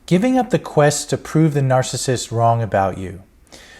Giving up the quest to prove the narcissist wrong about you.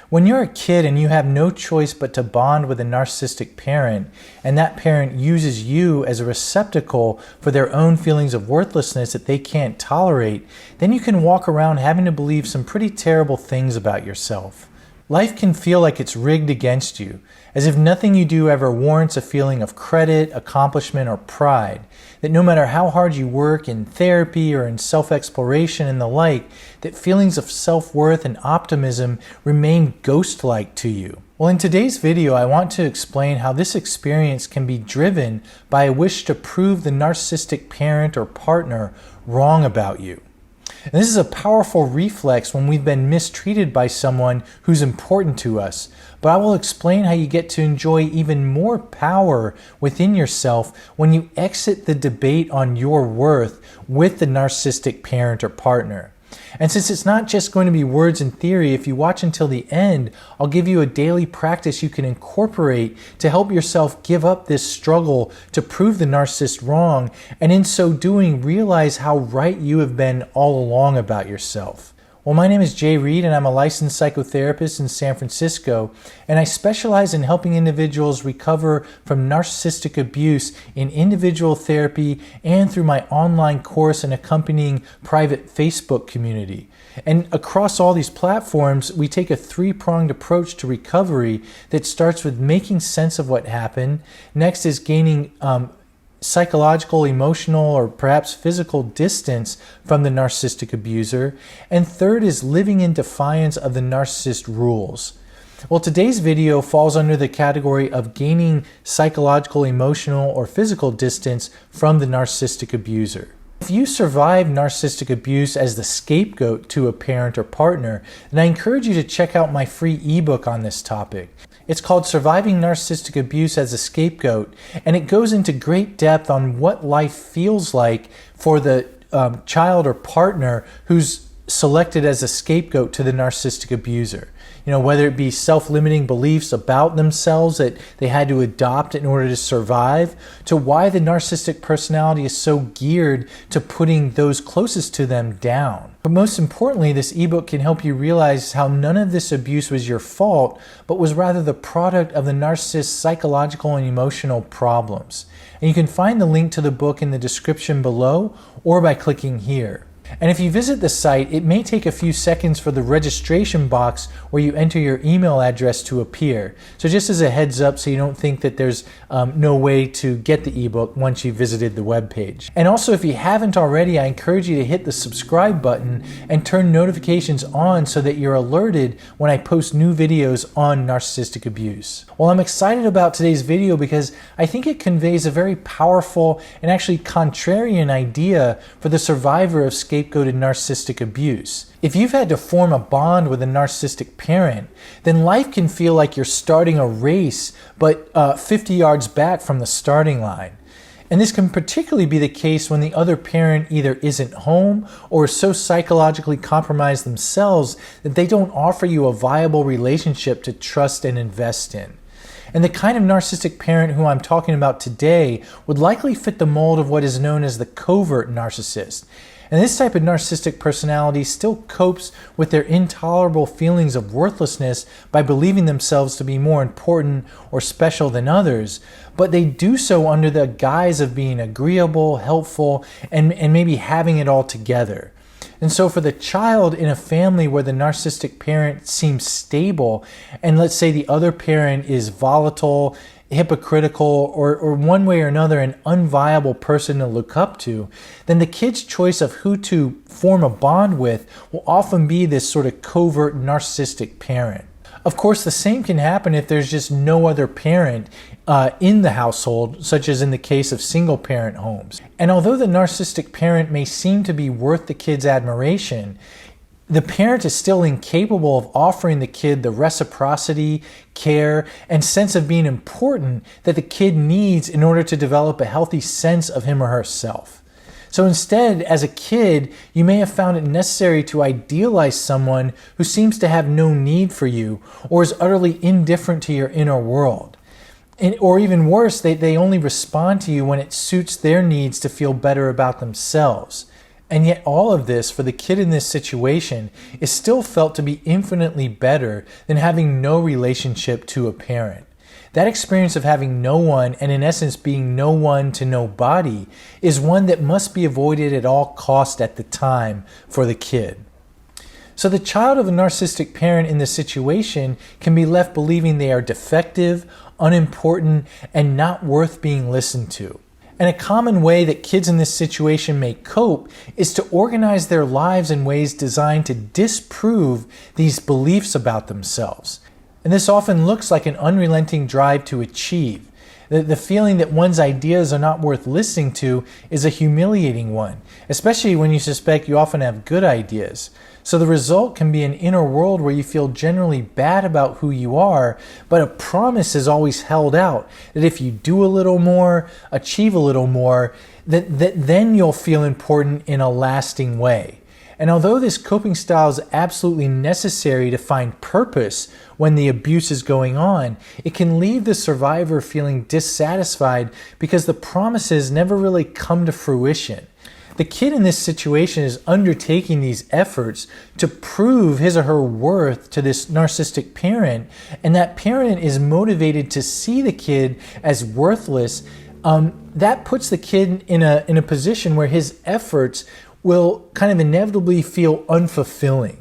When you're a kid and you have no choice but to bond with a narcissistic parent, and that parent uses you as a receptacle for their own feelings of worthlessness that they can't tolerate, then you can walk around having to believe some pretty terrible things about yourself. Life can feel like it's rigged against you, as if nothing you do ever warrants a feeling of credit, accomplishment, or pride, that no matter how hard you work in therapy or in self-exploration and the like, that feelings of self-worth and optimism remain ghost-like to you. Well, in today's video, I want to explain how this experience can be driven by a wish to prove the narcissistic parent or partner wrong about you. And this is a powerful reflex when we've been mistreated by someone who's important to us. But I will explain how you get to enjoy even more power within yourself when you exit the debate on your worth with the narcissistic parent or partner. And since it's not just going to be words and theory, if you watch until the end, I'll give you a daily practice you can incorporate to help yourself give up this struggle to prove the narcissist wrong, and in so doing, realize how right you have been all along about yourself. Well, my name is Jay Reed, and I'm a licensed psychotherapist in San Francisco, and I specialize in helping individuals recover from narcissistic abuse in individual therapy and through my online course and accompanying private Facebook community. And across all these platforms, we take a three-pronged approach to recovery that starts with making sense of what happened. Next is gaining psychological, emotional, or perhaps physical distance from the narcissistic abuser. And third is living in defiance of the narcissist rules. Well, today's video falls under the category of gaining psychological, emotional, or physical distance from the narcissistic abuser. If you survive narcissistic abuse as the scapegoat to a parent or partner, then I encourage you to check out my free ebook on this topic. It's called Surviving Narcissistic Abuse as a Scapegoat, and it goes into great depth on what life feels like for the child or partner who's selected as a scapegoat to the narcissistic abuser. You know, whether it be self-limiting beliefs about themselves that they had to adopt in order to survive, to why the narcissistic personality is so geared to putting those closest to them down. But most importantly, this ebook can help you realize how none of this abuse was your fault, but was rather the product of the narcissist's psychological and emotional problems. And you can find the link to the book in the description below or by clicking here. And if you visit the site, it may take a few seconds for the registration box where you enter your email address to appear. So just as a heads up, so you don't think that there's no way to get the ebook once you've visited the webpage. And also, if you haven't already, I encourage you to hit the subscribe button and turn notifications on so that you're alerted when I post new videos on narcissistic abuse. Well, I'm excited about today's video because I think it conveys a very powerful and actually contrarian idea for the survivor of scapegoated narcissistic abuse. If you've had to form a bond with a narcissistic parent, then life can feel like you're starting a race, but 50 yards back from the starting line. And this can particularly be the case when the other parent either isn't home or is so psychologically compromised themselves that they don't offer you a viable relationship to trust and invest in. And the kind of narcissistic parent who I'm talking about today would likely fit the mold of what is known as the covert narcissist. And this type of narcissistic personality still copes with their intolerable feelings of worthlessness by believing themselves to be more important or special than others, but they do so under the guise of being agreeable, helpful, and maybe having it all together. And so for the child in a family where the narcissistic parent seems stable, and let's say the other parent is volatile, hypocritical, or one way or another an unviable person to look up to, then the kid's choice of who to form a bond with will often be this sort of covert narcissistic parent. Of course, the same can happen if there's just no other parent in the household, such as in the case of single-parent homes. And although the narcissistic parent may seem to be worth the kid's admiration, the parent is still incapable of offering the kid the reciprocity, care, and sense of being important that the kid needs in order to develop a healthy sense of him or herself. So instead, as a kid, you may have found it necessary to idealize someone who seems to have no need for you or is utterly indifferent to your inner world. Or even worse, they only respond to you when it suits their needs to feel better about themselves. And yet all of this, for the kid in this situation, is still felt to be infinitely better than having no relationship to a parent. That experience of having no one, and in essence being no one to nobody, is one that must be avoided at all cost at the time for the kid. So the child of a narcissistic parent in this situation can be left believing they are defective, unimportant, and not worth being listened to. And a common way that kids in this situation may cope is to organize their lives in ways designed to disprove these beliefs about themselves. And this often looks like an unrelenting drive to achieve. The feeling that one's ideas are not worth listening to is a humiliating one, especially when you suspect you often have good ideas. So the result can be an inner world where you feel generally bad about who you are, but a promise is always held out that if you do a little more, achieve a little more, that then you'll feel important in a lasting way. And although this coping style is absolutely necessary to find purpose when the abuse is going on, it can leave the survivor feeling dissatisfied because the promises never really come to fruition. The kid in this situation is undertaking these efforts to prove his or her worth to this narcissistic parent, and that parent is motivated to see the kid as worthless. That puts the kid in a position where his efforts will kind of inevitably feel unfulfilling.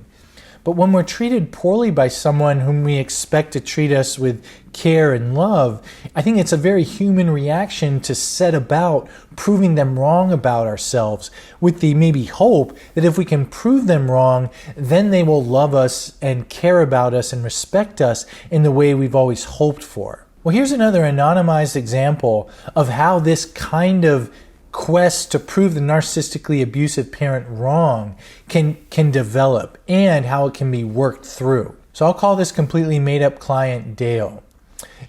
But when we're treated poorly by someone whom we expect to treat us with care and love, I think it's a very human reaction to set about proving them wrong about ourselves with the maybe hope that if we can prove them wrong, then they will love us and care about us and respect us in the way we've always hoped for. Well, here's another anonymized example of how this kind of quest to prove the narcissistically abusive parent wrong can develop and how it can be worked through. So I'll call this completely made up client Dale.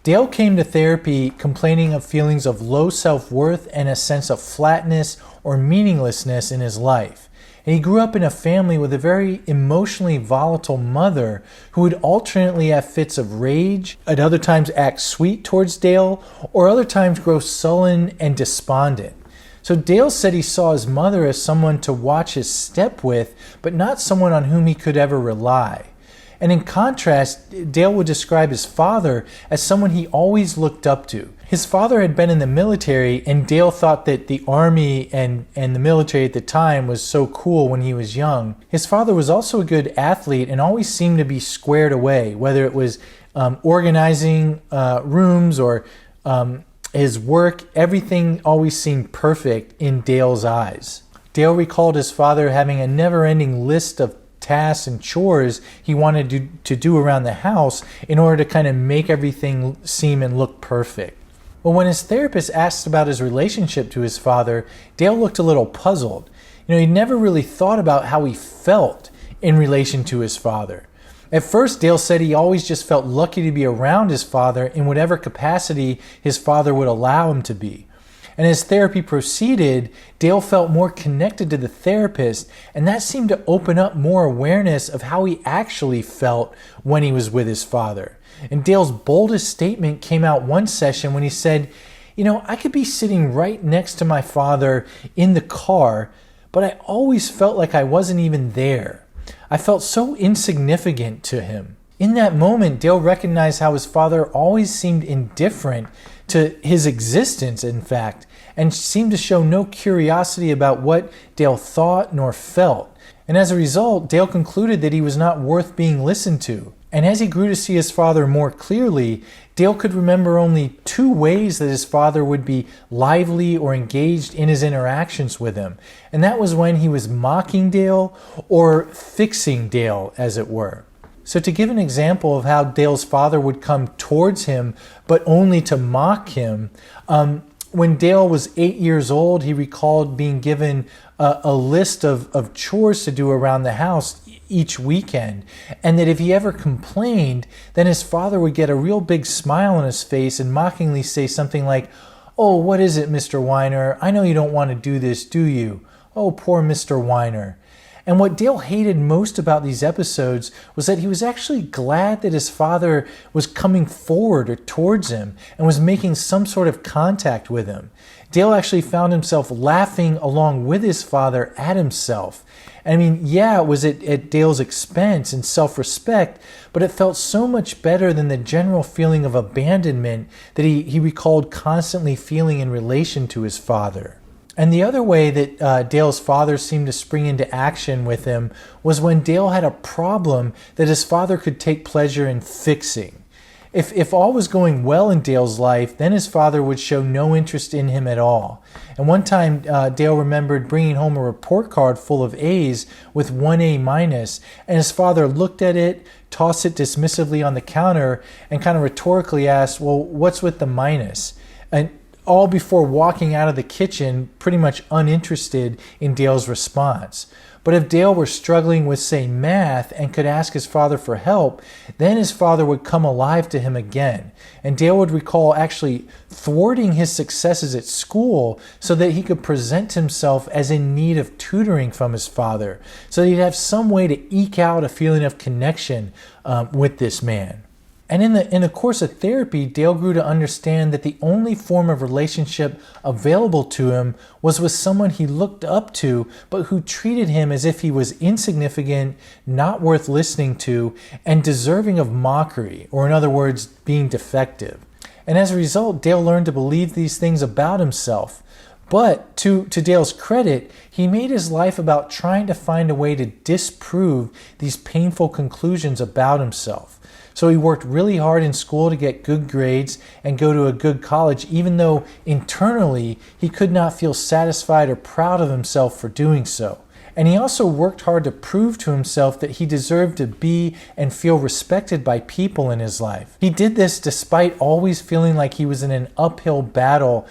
Dale came to therapy complaining of feelings of low self-worth and a sense of flatness or meaninglessness in his life. And he grew up in a family with a very emotionally volatile mother who would alternately have fits of rage, at other times act sweet towards Dale, or other times grow sullen and despondent. So Dale said he saw his mother as someone to watch his step with, but not someone on whom he could ever rely. And in contrast, Dale would describe his father as someone he always looked up to. His father had been in the military, and Dale thought that the army and the military at the time was so cool when he was young. His father was also a good athlete and always seemed to be squared away, whether it was organizing rooms or his work. Everything always seemed perfect in Dale's eyes. Dale recalled his father having a never-ending list of tasks and chores he wanted to do around the house in order to kind of make everything seem and look perfect. Well, when his therapist asked about his relationship to his father, Dale looked a little puzzled. He never really thought about how he felt in relation to his father. At first, Dale said he always just felt lucky to be around his father in whatever capacity his father would allow him to be. And as therapy proceeded, Dale felt more connected to the therapist, and that seemed to open up more awareness of how he actually felt when he was with his father. And Dale's boldest statement came out one session when he said, I could be sitting right next to my father in the car, but I always felt like I wasn't even there. I felt so insignificant to him. In that moment, Dale recognized how his father always seemed indifferent to his existence, in fact, and seemed to show no curiosity about what Dale thought nor felt. And as a result, Dale concluded that he was not worth being listened to. And as he grew to see his father more clearly, Dale could remember only 2 ways that his father would be lively or engaged in his interactions with him. And that was when he was mocking Dale or fixing Dale, as it were. So to give an example of how Dale's father would come towards him, but only to mock him, when Dale was 8 years old, he recalled being given a list of chores to do around the house each weekend, and that if he ever complained, then his father would get a real big smile on his face and mockingly say something like, "Oh, what is it, Mr. Weiner? I know you don't want to do this, do you? Oh, poor Mr. Weiner." And what Dale hated most about these episodes was that he was actually glad that his father was coming forward or towards him and was making some sort of contact with him. Dale actually found himself laughing along with his father at himself. I mean, yeah, it was at Dale's expense and self-respect, but it felt so much better than the general feeling of abandonment that he recalled constantly feeling in relation to his father. And the other way that Dale's father seemed to spring into action with him was when Dale had a problem that his father could take pleasure in fixing. If all was going well in Dale's life, then his father would show no interest in him at all. And one time, Dale remembered bringing home a report card full of A's with 1 A minus, and his father looked at it, tossed it dismissively on the counter, and kind of rhetorically asked, well, what's with the minus? And all before walking out of the kitchen, pretty much uninterested in Dale's response. But if Dale were struggling with, say, math and could ask his father for help, then his father would come alive to him again. And Dale would recall actually thwarting his successes at school so that he could present himself as in need of tutoring from his father, so that he'd have some way to eke out a feeling of connection with this man. And in the course of therapy, Dale grew to understand that the only form of relationship available to him was with someone he looked up to, but who treated him as if he was insignificant, not worth listening to, and deserving of mockery, or in other words, being defective. And as a result, Dale learned to believe these things about himself. But to Dale's credit, he made his life about trying to find a way to disprove these painful conclusions about himself. So he worked really hard in school to get good grades and go to a good college, even though internally he could not feel satisfied or proud of himself for doing so. And he also worked hard to prove to himself that he deserved to be and feel respected by people in his life. He did this despite always feeling like he was in an uphill battle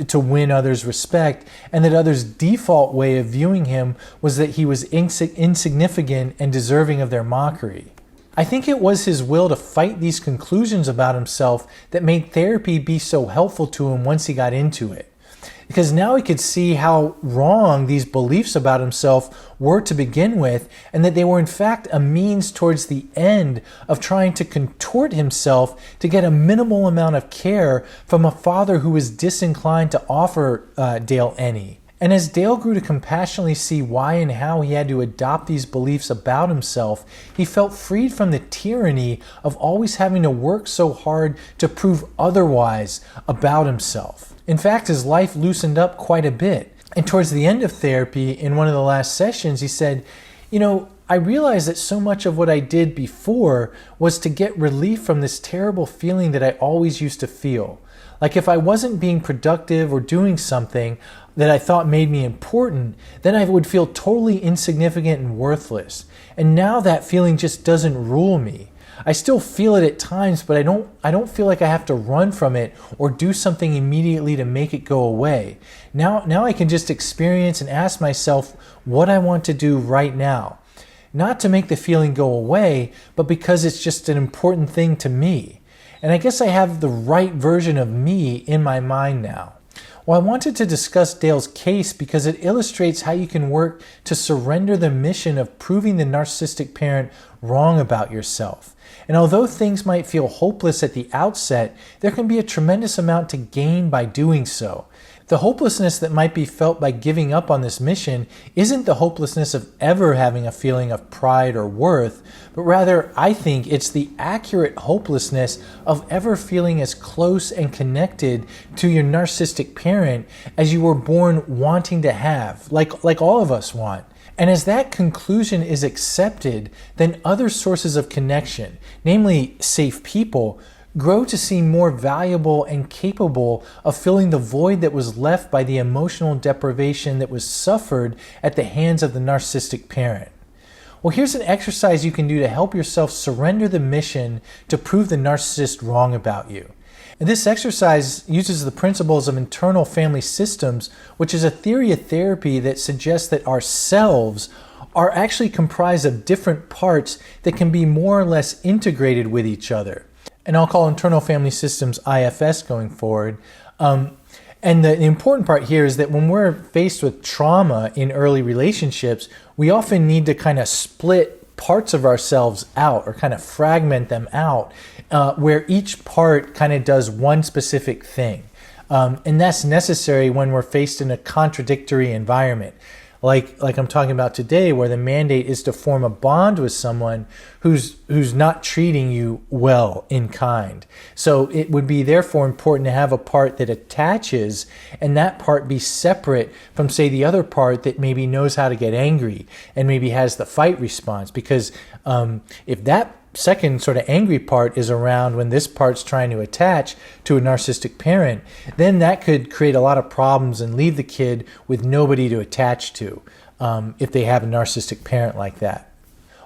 to win others' respect, and that others' default way of viewing him was that he was insignificant and deserving of their mockery. I think it was his will to fight these conclusions about himself that made therapy be so helpful to him once he got into it. Because now he could see how wrong these beliefs about himself were to begin with, and that they were in fact a means towards the end of trying to contort himself to get a minimal amount of care from a father who was disinclined to offer Dale any. And as Dale grew to compassionately see why and how he had to adopt these beliefs about himself, he felt freed from the tyranny of always having to work so hard to prove otherwise about himself. In fact, his life loosened up quite a bit. And towards the end of therapy, in one of the last sessions, he said, I realized that so much of what I did before was to get relief from this terrible feeling that I always used to feel. Like if I wasn't being productive or doing something that I thought made me important, then I would feel totally insignificant and worthless. And now that feeling just doesn't rule me. I still feel it at times, but I don't feel like I have to run from it or do something immediately to make it go away. Now I can just experience and ask myself what I want to do right now. Not to make the feeling go away, but because it's just an important thing to me. And I guess I have the right version of me in my mind now. Well, I wanted to discuss Dale's case because it illustrates how you can work to surrender the mission of proving the narcissistic parent wrong about yourself. And although things might feel hopeless at the outset, there can be a tremendous amount to gain by doing so. The hopelessness that might be felt by giving up on this mission isn't the hopelessness of ever having a feeling of pride or worth, but rather, I think it's the accurate hopelessness of ever feeling as close and connected to your narcissistic parent as you were born wanting to have, like all of us want. And as that conclusion is accepted, then other sources of connection, namely safe people, grow to seem more valuable and capable of filling the void that was left by the emotional deprivation that was suffered at the hands of the narcissistic parent. Well, here's an exercise you can do to help yourself surrender the mission to prove the narcissist wrong about you. And this exercise uses the principles of internal family systems, which is a theory of therapy that suggests that our selves are actually comprised of different parts that can be more or less integrated with each other. And I'll call internal family systems IFS going forward. And And the important part here is that when we're faced with trauma in early relationships, we often need to kind of split parts of ourselves out or kind of fragment them out, where each part kind of does one specific thing. And that's necessary when we're faced in a contradictory environment. Like I'm talking about today, where the mandate is to form a bond with someone who's not treating you well in kind. So it would be therefore important to have a part that attaches, and that part be separate from, say, the other part that maybe knows how to get angry and maybe has the fight response. Because if that second sort of angry part is around when this part's trying to attach to a narcissistic parent, then that could create a lot of problems and leave the kid with nobody to attach to if they have a narcissistic parent like that.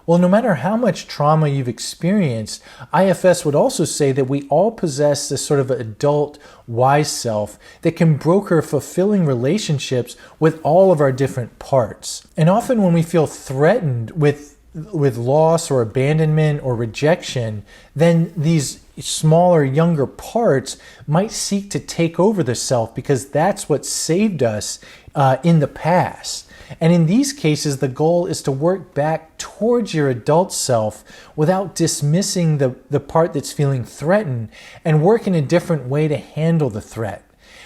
Well, no matter how much trauma you've experienced, IFS would also say that we all possess this sort of adult wise self that can broker fulfilling relationships with all of our different parts. And often when we feel threatened with loss or abandonment or rejection, then these smaller, younger parts might seek to take over the self because that's what saved us in the past. And in these cases, the goal is to work back towards your adult self without dismissing the part that's feeling threatened and work in a different way to handle the threat.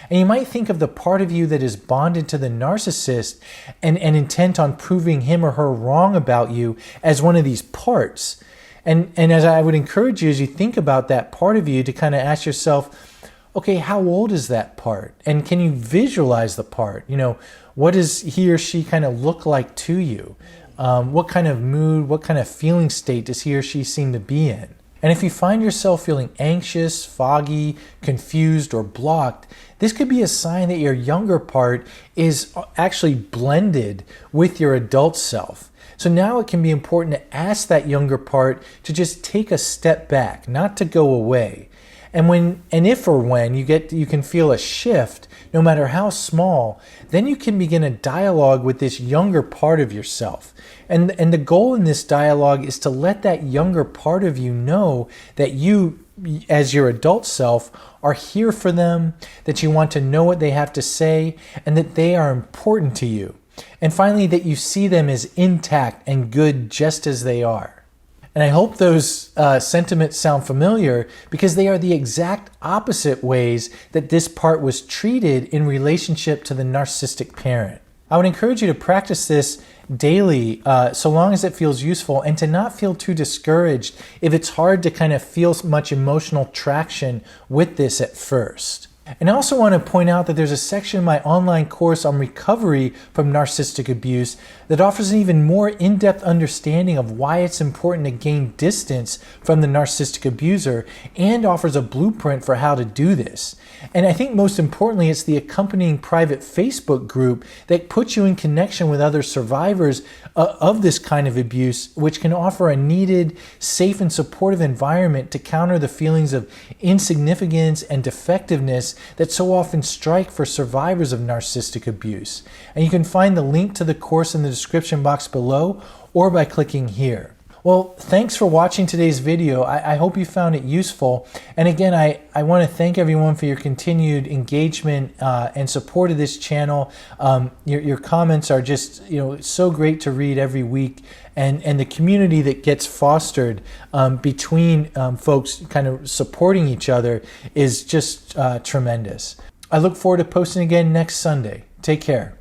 And you might think of the part of you that is bonded to the narcissist and intent on proving him or her wrong about you as one of these parts. And as I would encourage you, as you think about that part of you, to kind of ask yourself, okay, how old is that part? And can you visualize the part? You know, what does he or she kind of look like to you? What kind of mood, what kind of feeling state does he or she seem to be in? And if you find yourself feeling anxious, foggy, confused, or blocked, this could be a sign that your younger part is actually blended with your adult self. So now it can be important to ask that younger part to just take a step back, not to go away. And if or when you can feel a shift, no matter how small, then you can begin a dialogue with this younger part of yourself. And the goal in this dialogue is to let that younger part of you know that you, as your adult self, are here for them, that you want to know what they have to say, and that they are important to you. And finally, that you see them as intact and good just as they are. And I hope those sentiments sound familiar, because they are the exact opposite ways that this part was treated in relationship to the narcissistic parent. I would encourage you to practice this daily, so long as it feels useful, and to not feel too discouraged if it's hard to kind of feel much emotional traction with this at first. And I also want to point out that there's a section in my online course on recovery from narcissistic abuse that offers an even more in-depth understanding of why it's important to gain distance from the narcissistic abuser, and offers a blueprint for how to do this. And I think most importantly, it's the accompanying private Facebook group that puts you in connection with other survivors of this kind of abuse, which can offer a needed, safe, and supportive environment to counter the feelings of insignificance and defectiveness that so often strike for survivors of narcissistic abuse. And you can find the link to the course in the description box below, or by clicking here. Well, thanks for watching today's video. I hope you found it useful. And again, I want to thank everyone for your continued engagement and support of this channel. Your comments are just so great to read every week. And the community that gets fostered between folks kind of supporting each other is just tremendous. I look forward to posting again next Sunday. Take care.